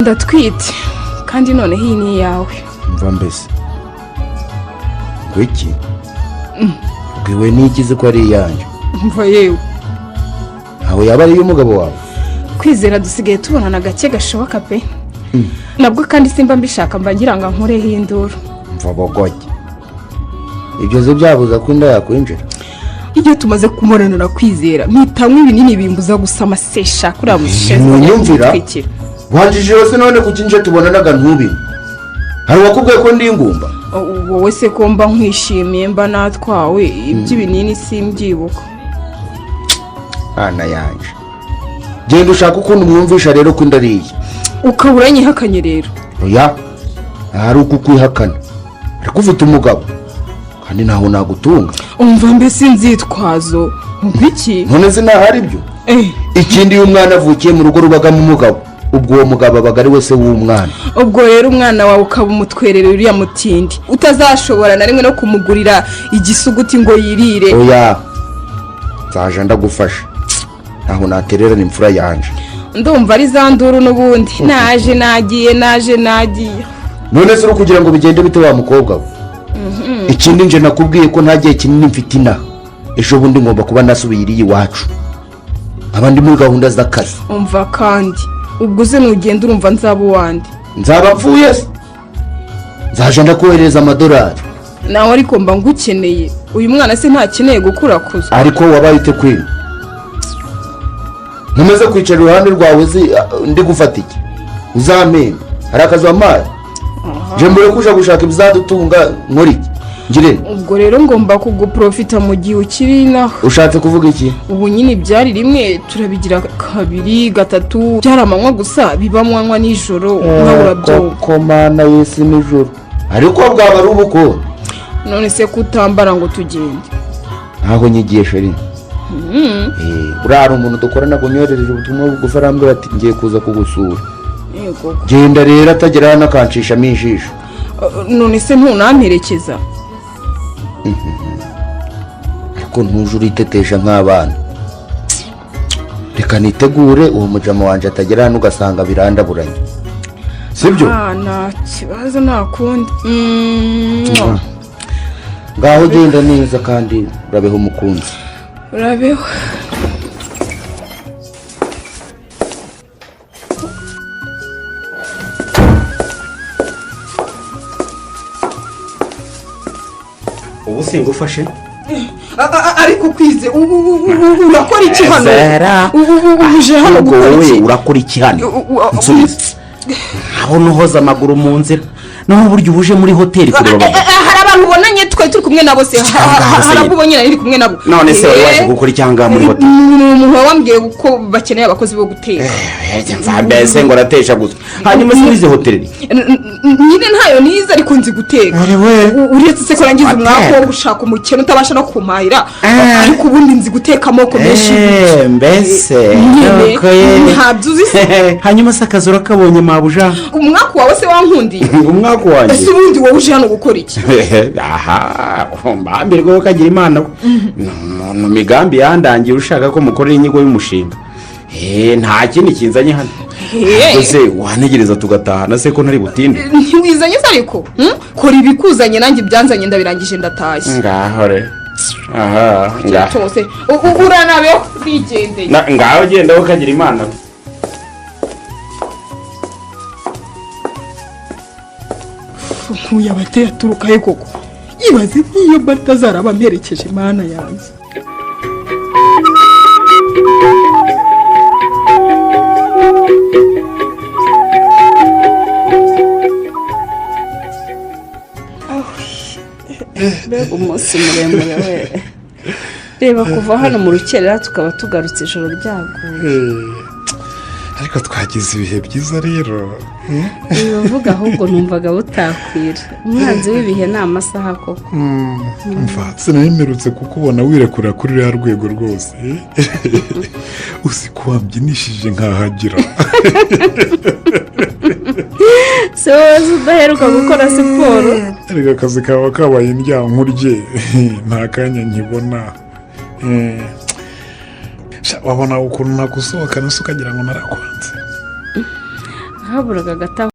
ndatwite kandi none iyi ni iyawe. Mva mbese gwiki bwiwe nikize ko ari iyanjye. Mva yewe aho yaba ari umugabo wawe. Kwizera dusigaye tubonana gake gashoboka pe. Nabwo kandi simba mbishaka mbangira ngo nkureho induru. Mva bogoye ibyo ze byabuza ko inda yakwinjira. Iyo tumaze kumoranira Kwizera mitamwe ibinini bimbuza gusama sesha kuri amushe. Munyumvira wanjije yose none kukinje tubonanaga ntubi. Hari wakubwiye ko ndi ingumba. Wowe se ko mba nkwishimiye mba natwawe iby'ibinini simbyibuka. Ana yanje genda ushaka ukuntu mwumvisha rero ko indariye ukaburanye hakanye rero. Oya hari uko kwihakana ariko ufite umugabo kandi naho nagutunga. Umva mbese nzitwazo ngwiki none se nahari byo ikindi y'umwana avukiye mu rugo rubagamo umugabo ubwo uwo mugabo abagari wese w'umwana. Ubwo rero umwana wawe ukaba umutwerere uriya mutindi utazashobora na rimwe no kumugurira igisuguti ngo yirire. Oya zaje ndagufasha aho naterera n'imfura yanje. Ndumva ari zanduru n'ubundi naje nagiye. None se kugira ngo bigende bite wa mukobwa we. Ikindi nje nakubwiye ko nta gihe kinini mfite ina ejo bundi ngomba kuba nasubiriye iwacu abandi muri gahunda z'akazi. Umva kandi ubwo uze nugenda urumva nzaba uwandi. Nzaba mvuye se nzaje ndakohereza amadolari. Nawe ariko mba ngukeneye uyu mwana se ntakeneye gukura kuzo. Ariko wabaye ute kwino nkomeze kwicara iruhande rwawe ndi gufata iki uzamenya hari akazi wamaye. Je mbere kuja gushaka ibizadutunga nkori ngire. Ubwo rero ngomba kuguprofita mu gihe ukiri naho. Ushatse kuvuga iki? Ubu nyine byari rimwe turabigira kabiri gatatu byaramanywa gusa bibamwanwa nijoro nkabura byo. Komana Yesu nijoro ariko bwaba ari ubuko. None se kutambara ngo tugende ntaho nyigiye sheri. Urara umuntu dukorana kunyorereje ubutumwa bugufi arambwira ati ngiye kuza kugusura. Yego genda rero atagera nakancisha mijisho. None se ntunamperekeza? Ariko ntujuri itetesha nk'abana. Reka nitegure uwo mujama wanje atagera hano ugasanga birandaburanye. Sibyo? Nta kibazo nakundi. Ngaho genda neza kandi urabeho umukunzi. Urabeho. Ubu singufashe ariko Kwize urakora iki hano? Uje hano wowe urakora iki hano? Nsubiza aho nuhoza amaguru mu nzira naho buryo ubuje muri hoteli kureba. Hari abantu ubonanye turi kumwe nabo se hari ubonye nari kumwe nabo. None se waje gukora icyanga muri hoteli? Umuntu wambwiye ko bakeneye abakozi bo guteka. Mbese ngo ratesha gusa hanyuma sirize hoteli nyine ntayo niza ariko nzi guteka. Uretse se ko rangiza umwaka wo gushaka umukene utabasha no kumpahira ariko ubundi nzi guteka amoko menshi. Mbese ntabyo uzi se. Hanyuma se akazi urakabonye mabuja? Umwaka wawe se wankundiye? Umwaka wanjye ese ubundi wowe uje hano gukora iki? Aha mbambirwa ko kagira Imana mu migambi yandangiye ushaka ko mukorera inyigo y'umushinga. Nta kindi kinzanye hano. Ese wanegereza tugatahana se ko ntari butinde? Ntiwizanye se ariko kora ibikuzanye nanjye byanzanye ndabirangije ndatashye. Ngaho re aha ngaho se uranabeho bigendeye. Ngaho genda ko kagira Imana. Nkuyabateye aturuka he koko? Yibaze niyo batazaraba mperekeje Mana yanjye. Mbega umunsi muremure we. Reba kuva hano mu rukerera tukaba tugarutse ijoro ryaguye. Ariko twagize ibihe byiza rero. Bivuga ahubwo numvaga butakwira. Umwanzi w'ibihe ni amasaha koko. Mva sinayimerutse kukubona wirekura kuri ya rwego rwose. Uzi ko wambyinishije nkahagira. Se wowe udaheruka gukora siporo? Ariko akazi kawe kabaye indyankurye nta kanya nkibona. Wabona ukuntu nagusohokana se ukagira ngo narakwanze? haburaga gato